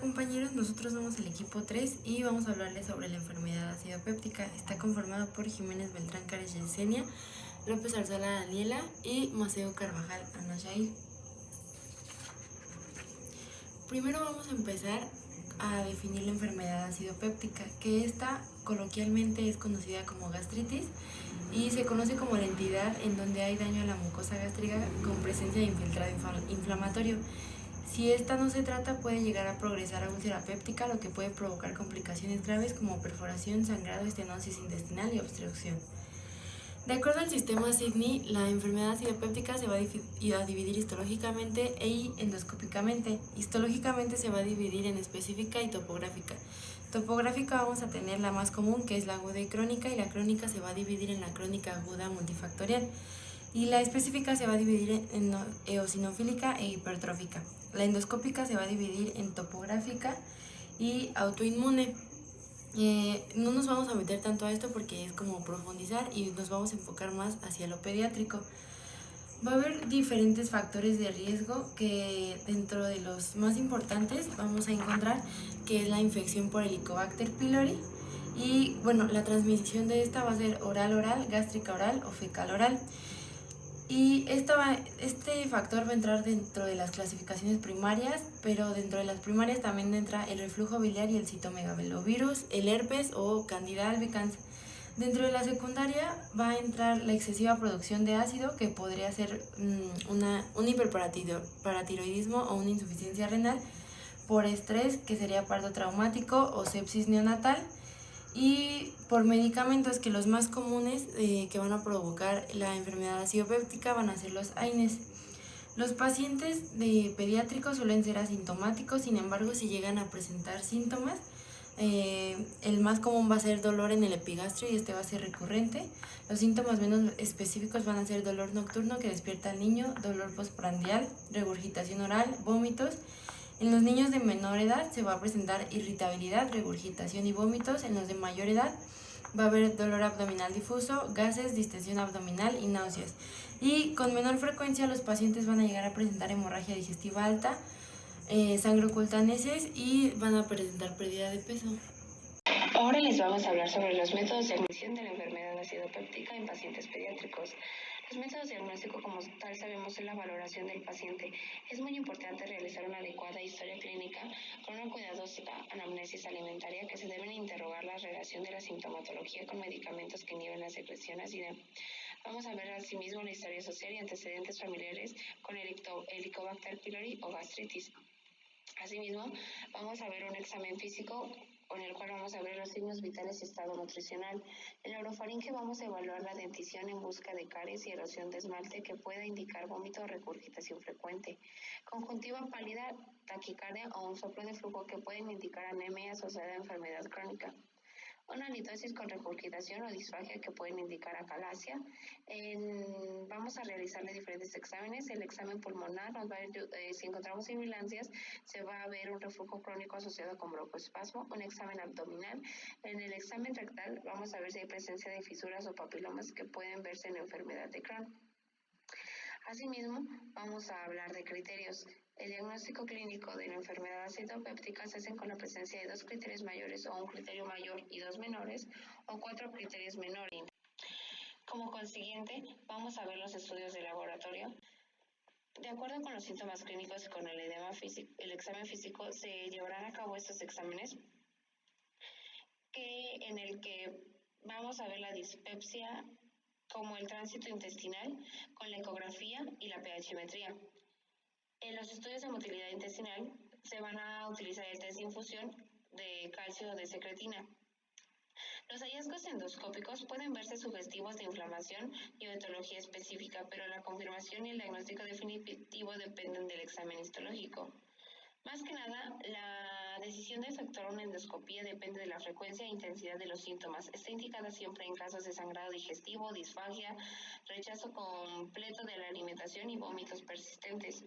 compañeros, nosotros somos el equipo 3 y vamos a hablarles sobre la enfermedad ácido péptica. Está conformado por Jiménez Beltrán Cárez Yesenia, López Arzuela Daniela y Maceo Carvajal Ana Shail. Primero vamos a empezar a definir la enfermedad ácido péptica, que esta coloquialmente es conocida como gastritis y se conoce como la entidad en donde hay daño a la mucosa gástrica con presencia de infiltrado inflamatorio. Si esta no se trata, puede llegar a progresar a úlcera péptica, lo que puede provocar complicaciones graves como perforación, sangrado, estenosis intestinal y obstrucción. De acuerdo al sistema Sidney, la enfermedad ácido péptica se va a dividir histológicamente e endoscópicamente. Histológicamente se va a dividir en específica y topográfica. Topográfica vamos a tener la más común, que es la aguda y crónica, y la crónica se va a dividir en la crónica aguda multifactorial. Y la específica se va a dividir en eosinofílica e hipertrófica. La endoscópica se va a dividir en topográfica y autoinmune. No nos vamos a meter tanto a esto porque es como profundizar y nos vamos a enfocar más hacia lo pediátrico. Va a haber diferentes factores de riesgo que dentro de los más importantes vamos a encontrar que es la infección por Helicobacter pylori y bueno, la transmisión de esta va a ser oral-oral, gástrica-oral o fecal-oral. Y este factor va a entrar dentro de las clasificaciones primarias, pero dentro de las primarias también entra el reflujo biliar y el citomegalovirus, el herpes o Candida albicans. Dentro de la secundaria va a entrar la excesiva producción de ácido, que podría ser un hiperparatiroidismo o una insuficiencia renal por estrés, que sería parto traumático o sepsis neonatal. Y por medicamentos, que los más comunes que van a provocar la enfermedad ácido péptica van a ser los AINES. Los pacientes de pediátricos suelen ser asintomáticos, sin embargo, si llegan a presentar síntomas, el más común va a ser dolor en el epigastrio y este va a ser recurrente. Los síntomas menos específicos van a ser dolor nocturno que despierta al niño, dolor postprandial, regurgitación oral, vómitos. En los niños de menor edad se va a presentar irritabilidad, regurgitación y vómitos. En los de mayor edad va a haber dolor abdominal difuso, gases, distensión abdominal y náuseas. Y con menor frecuencia los pacientes van a llegar a presentar hemorragia digestiva alta, sangre oculta en heces y van a presentar pérdida de peso. Ahora les vamos a hablar sobre los métodos de admisión de la enfermedad ácido péptica en pacientes pediátricos. Los métodos de diagnóstico como tal sabemos es la valoración del paciente. Es muy importante realizar una adecuada historia clínica con una cuidadosa anamnesis alimentaria que se deben interrogar la relación de la sintomatología con medicamentos que inhiben la secreción ácida. Vamos a ver asimismo la historia social y antecedentes familiares con Helicobacter pylori o gastritis. Asimismo, vamos a ver un examen físico con el cual vamos a ver los signos vitales y estado nutricional. En la orofaringe vamos a evaluar la dentición en busca de caries y erosión de esmalte que pueda indicar vómito o regurgitación frecuente. Conjuntiva pálida, taquicardia o un soplo de flujo que pueden indicar anemia asociada a enfermedad crónica. Una halitosis con regurgitación o disfagia que pueden indicar acalasia. Vamos a realizarle diferentes exámenes. El examen pulmonar nos va a si encontramos sibilancias, se va a ver un reflujo crónico asociado con broncoespasmo. Un examen abdominal. En el examen rectal vamos a ver si hay presencia de fisuras o papilomas que pueden verse en la enfermedad de Crohn. Asimismo, vamos a hablar de criterios. El diagnóstico clínico de la enfermedad ácido péptica se hace con la presencia de 2 criterios mayores o un criterio mayor y 2 menores o 4 criterios menores. Como consiguiente, vamos a ver los estudios de laboratorio. De acuerdo con los síntomas clínicos y con el edema físico, el examen físico, se llevarán a cabo estos exámenes en el que vamos a ver la dispepsia como el tránsito intestinal con la ecografía y la pHmetría. En los estudios de motilidad intestinal se van a utilizar el test de infusión de calcio o de secretina. Los hallazgos endoscópicos pueden verse sugestivos de inflamación y o etiología específica, pero la confirmación y el diagnóstico definitivo dependen del examen histológico. Más que nada, la decisión de efectuar una endoscopía depende de la frecuencia e intensidad de los síntomas. Está indicada siempre en casos de sangrado digestivo, disfagia, rechazo completo de la alimentación y vómitos persistentes.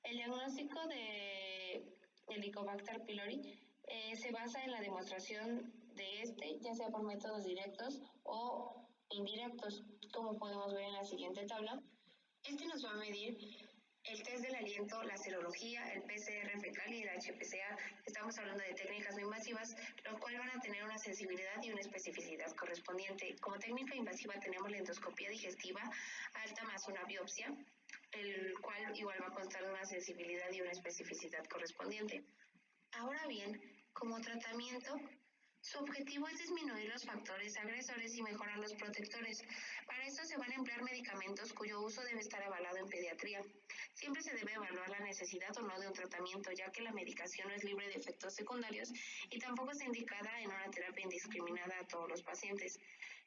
El diagnóstico de Helicobacter pylori se basa en la demostración de ya sea por métodos directos o indirectos, como podemos ver en la siguiente tabla. Nos va a medir el test del aliento, la serología, el PCR fecal y el HPCA. Estamos hablando de técnicas no invasivas, lo cual van a tener una sensibilidad y una especificidad correspondiente. Como técnica invasiva tenemos la endoscopía digestiva alta más una biopsia, el cual igual va a constar de una sensibilidad y una especificidad correspondiente. Ahora bien, como tratamiento, su objetivo es disminuir los factores agresores y mejorar los protectores. Para esto se van a emplear medicamentos cuyo uso debe estar avalado en pediatría. Siempre se debe evaluar la necesidad o no de un tratamiento, ya que la medicación no es libre de efectos secundarios y tampoco está indicada en una terapia indiscriminada a todos los pacientes.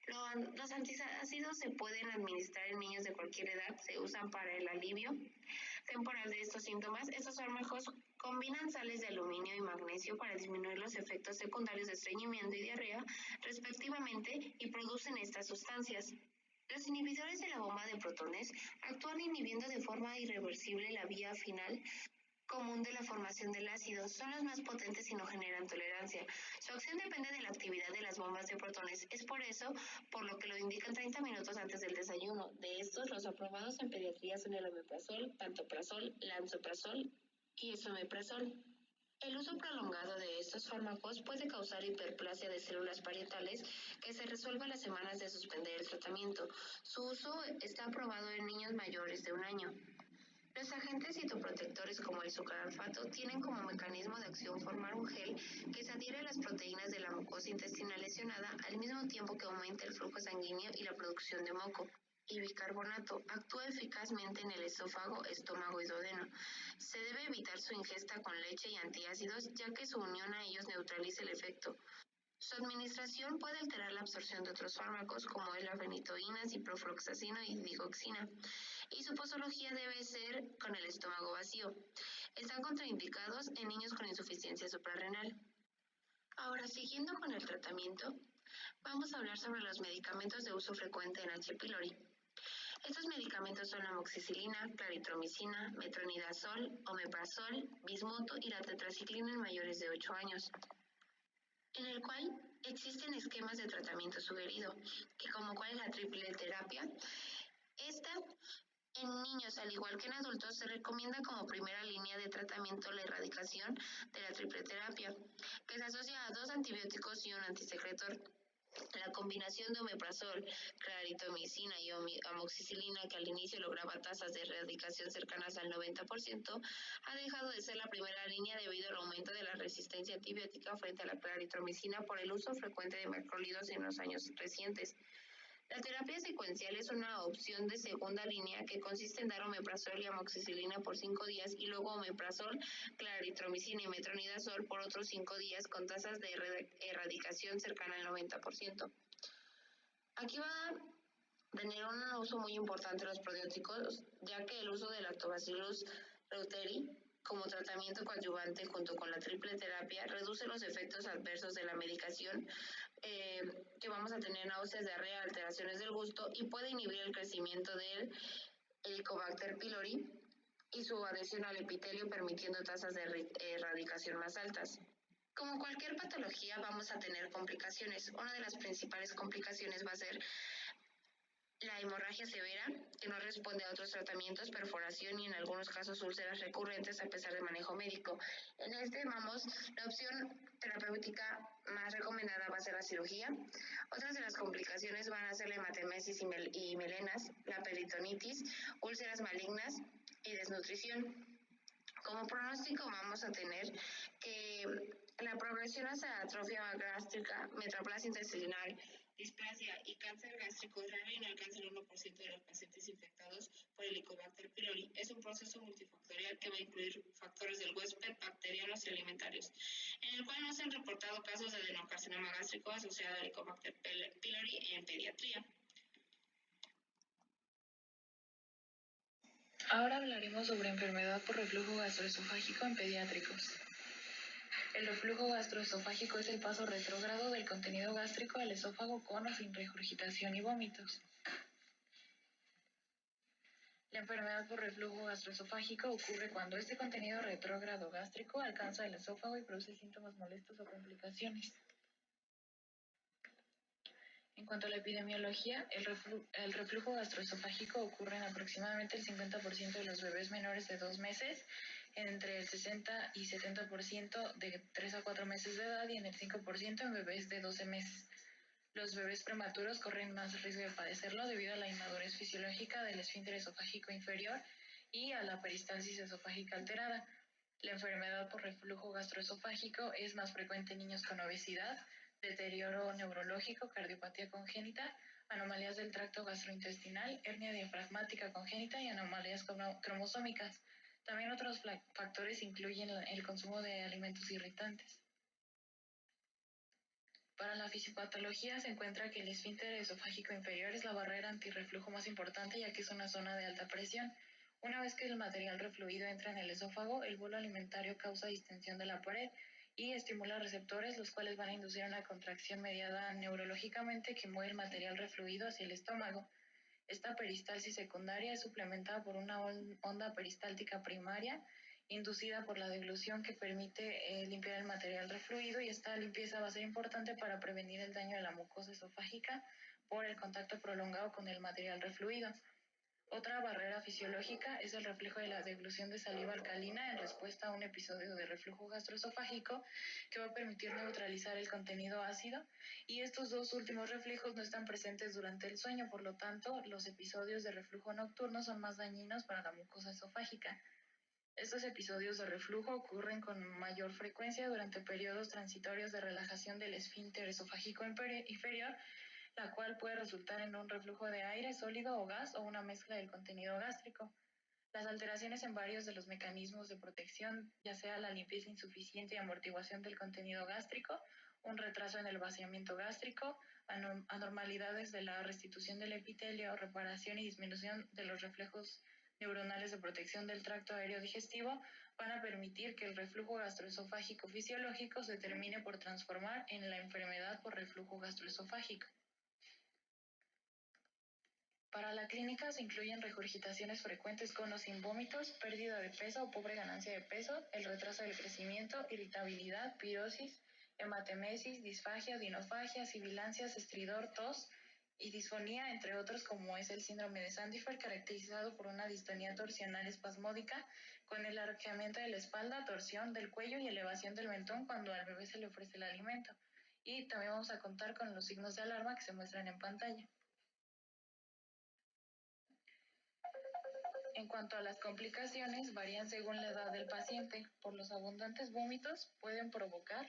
Los antiácidos se pueden administrar en niños de cualquier edad, se usan para el alivio temporal de estos síntomas. Estos fármacos combinan sales de aluminio y magnesio para disminuir los efectos secundarios de estreñimiento y diarrea, respectivamente, y producen estas sustancias. Los inhibidores de la bomba de protones actúan inhibiendo de forma irreversible la vía final común de la formación del ácido. Son los más potentes y no generan tolerancia. Su acción depende de la actividad de las bombas de protones. Es por eso por lo que lo indican 30 minutos antes del desayuno. De estos, los aprobados en pediatría son el omeprazol, pantoprazol, lansoprazol y esomeprazol. El uso prolongado de estos fármacos puede causar hiperplasia de células parietales que se resuelve a las semanas de suspender el tratamiento. Su uso está aprobado en niños mayores de 1 año. Los agentes citoprotectores como el sucralfato tienen como mecanismo de acción formar un gel que se adhiere a las proteínas de la mucosa intestinal lesionada al mismo tiempo que aumenta el flujo sanguíneo y la producción de moco. Y bicarbonato actúa eficazmente en el esófago, estómago y duodeno. Se debe evitar su ingesta con leche y antiácidos, ya que su unión a ellos neutraliza el efecto. Su administración puede alterar la absorción de otros fármacos como es la fenitoína, ciprofloxacino y digoxina, y su posología debe ser con el estómago vacío. Están contraindicados en niños con insuficiencia suprarrenal. Ahora, siguiendo con el tratamiento, vamos a hablar sobre los medicamentos de uso frecuente en H. pylori. Estos medicamentos son la amoxicilina, claritromicina, metronidazol, omeprazol, bismuto y la tetraciclina en mayores de 8 años, en el cual existen esquemas de tratamiento sugerido, que como cuál es la triple terapia. Esta en niños, al igual que en adultos, se recomienda como primera línea de tratamiento la erradicación de la triple terapia, que se asocia a 2 antibióticos y un antisecretor. La combinación de omeprazol, claritomicina y amoxicilina, que al inicio lograba tasas de erradicación cercanas al 90%, ha dejado de ser la primera línea debido al aumento de la resistencia antibiótica frente a la claritromicina por el uso frecuente de macrólidos en los años recientes. La terapia secuencial es una opción de segunda línea que consiste en dar omeprazol y amoxicilina por 5 días y luego omeprazol, claritromicina y metronidazol por otros 5 días con tasas de erradicación cercana al 90%. Aquí va a tener un uso muy importante los probióticos, ya que el uso de Lactobacillus reuteri como tratamiento coadyuvante junto con la triple terapia reduce los efectos adversos de la medicación, que vamos a tener náuseas, diarrea, alteraciones del gusto, y puede inhibir el crecimiento del Helicobacter pylori y su adhesión al epitelio, permitiendo tasas de erradicación más altas. Como cualquier patología vamos a tener complicaciones. Una de las principales complicaciones va a ser la hemorragia severa, que no responde a otros tratamientos, perforación y en algunos casos úlceras recurrentes a pesar de manejo médico. En la opción terapéutica más recomendada va a ser la cirugía. Otras de las complicaciones van a ser la hematemesis y melenas, la peritonitis, úlceras malignas y desnutrición. Como pronóstico vamos a tener que la progresión hacia atrofia gástrica, metaplasia intestinal, displasia y cáncer gástrico es raro y no alcanza el 1% de los pacientes infectados por Helicobacter pylori. Es un proceso multifactorial que va a incluir factores del huésped, bacterianos y alimentarios, en el cual no se han reportado casos de adenocarcinoma gástrico asociado a Helicobacter pylori en pediatría. Ahora hablaremos sobre enfermedad por reflujo gastroesofágico en pediátricos. El reflujo gastroesofágico es el paso retrógrado del contenido gástrico al esófago con o sin regurgitación y vómitos. La enfermedad por reflujo gastroesofágico ocurre cuando este contenido retrógrado gástrico alcanza el esófago y produce síntomas molestos o complicaciones. En cuanto a la epidemiología, el reflujo gastroesofágico ocurre en aproximadamente el 50% de los bebés menores de 2 meses, entre el 60 y 70% de 3 a 4 meses de edad y en el 5% en bebés de 12 meses. Los bebés prematuros corren más riesgo de padecerlo debido a la inmadurez fisiológica del esfínter esofágico inferior y a la peristalsis esofágica alterada. La enfermedad por reflujo gastroesofágico es más frecuente en niños con obesidad, deterioro neurológico, cardiopatía congénita, anomalías del tracto gastrointestinal, hernia diafragmática congénita y anomalías cromosómicas. También otros factores incluyen el consumo de alimentos irritantes. Para la fisiopatología se encuentra que el esfínter esofágico inferior es la barrera antirreflujo más importante ya que es una zona de alta presión. Una vez que el material refluido entra en el esófago, el bolo alimentario causa distensión de la pared y estimula receptores, los cuales van a inducir una contracción mediada neurológicamente que mueve el material refluido hacia el estómago. Esta peristalsis secundaria es suplementada por una onda peristáltica primaria inducida por la deglución que permite limpiar el material refluido, y esta limpieza va a ser importante para prevenir el daño de la mucosa esofágica por el contacto prolongado con el material refluido. Otra barrera fisiológica es el reflejo de la deglución de saliva alcalina en respuesta a un episodio de reflujo gastroesofágico que va a permitir neutralizar el contenido ácido, y estos dos últimos reflejos no están presentes durante el sueño, por lo tanto, los episodios de reflujo nocturno son más dañinos para la mucosa esofágica. Estos episodios de reflujo ocurren con mayor frecuencia durante periodos transitorios de relajación del esfínter esofágico inferior, la cual puede resultar en un reflujo de aire, sólido o gas o una mezcla del contenido gástrico. Las alteraciones en varios de los mecanismos de protección, ya sea la limpieza insuficiente y amortiguación del contenido gástrico, un retraso en el vaciamiento gástrico, anormalidades de la restitución del epitelio, reparación y disminución de los reflejos neuronales de protección del tracto aéreo digestivo, van a permitir que el reflujo gastroesofágico fisiológico se termine por transformar en la enfermedad por reflujo gastroesofágico. Para la clínica se incluyen regurgitaciones frecuentes con o sin vómitos, pérdida de peso o pobre ganancia de peso, el retraso del crecimiento, irritabilidad, pirosis, hematemesis, disfagia, dinofagia, sibilancias, estridor, tos y disfonía, entre otros, como es el síndrome de Sandifer, caracterizado por una distonía torsional espasmódica con el arqueamiento de la espalda, torsión del cuello y elevación del mentón cuando al bebé se le ofrece el alimento. Y también vamos a contar con los signos de alarma que se muestran en pantalla. En cuanto a las complicaciones, varían según la edad del paciente. Por los abundantes vómitos pueden provocar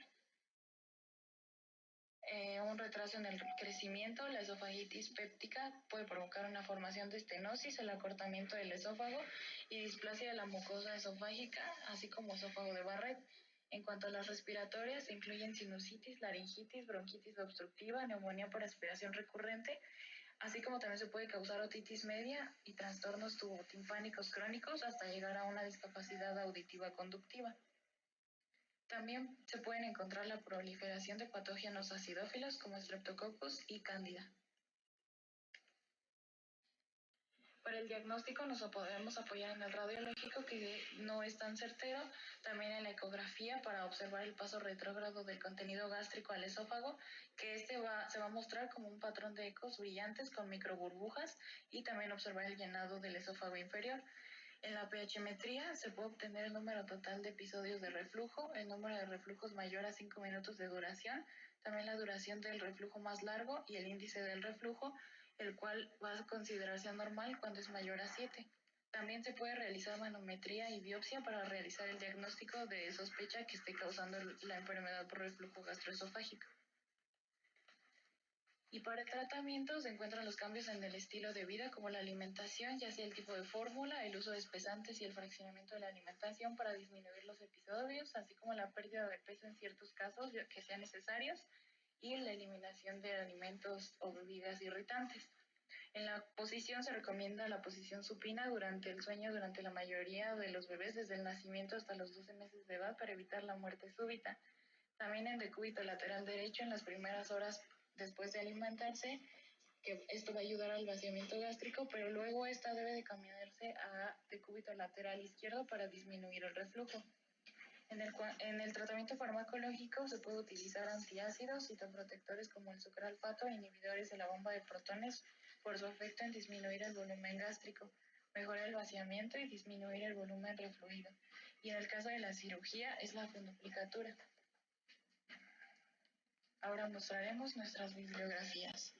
un retraso en el crecimiento. La esofagitis péptica puede provocar una formación de estenosis, el acortamiento del esófago y displasia de la mucosa esofágica, así como esófago de Barrett. En cuanto a las respiratorias, se incluyen sinusitis, laringitis, bronquitis obstructiva, neumonía por aspiración recurrente, así como también se puede causar otitis media y trastornos tubotimpánicos crónicos hasta llegar a una discapacidad auditiva conductiva. También se pueden encontrar la proliferación de patógenos acidófilos como Streptococcus y Cándida. Para el diagnóstico nos podemos apoyar en el radiológico, que no es tan certero, también en la ecografía para observar el paso retrógrado del contenido gástrico al esófago, que se va a mostrar como un patrón de ecos brillantes con microburbujas, y también observar el llenado del esófago inferior. En la pHmetría se puede obtener el número total de episodios de reflujo, el número de reflujos mayor a 5 minutos de duración, también la duración del reflujo más largo y el índice del reflujo, el cual va a considerarse anormal cuando es mayor a 7. También se puede realizar manometría y biopsia para realizar el diagnóstico de sospecha que esté causando la enfermedad por reflujo gastroesofágico. Y para el tratamiento se encuentran los cambios en el estilo de vida, como la alimentación, ya sea el tipo de fórmula, el uso de espesantes y el fraccionamiento de la alimentación para disminuir los episodios, así como la pérdida de peso en ciertos casos que sean necesarios, y la eliminación de alimentos o bebidas irritantes. En la posición se recomienda la posición supina durante el sueño durante la mayoría de los bebés desde el nacimiento hasta los 12 meses de edad para evitar la muerte súbita. También en decúbito lateral derecho en las primeras horas después de alimentarse, que esto va a ayudar al vaciamiento gástrico, pero luego esta debe de cambiarse a decúbito lateral izquierdo para disminuir el reflujo. En el tratamiento farmacológico se puede utilizar antiácidos, citoprotectores como el sucralfato e inhibidores de la bomba de protones por su efecto en disminuir el volumen gástrico, mejorar el vaciamiento y disminuir el volumen refluido. Y en el caso de la cirugía es la fundoplicatura. Ahora mostraremos nuestras bibliografías.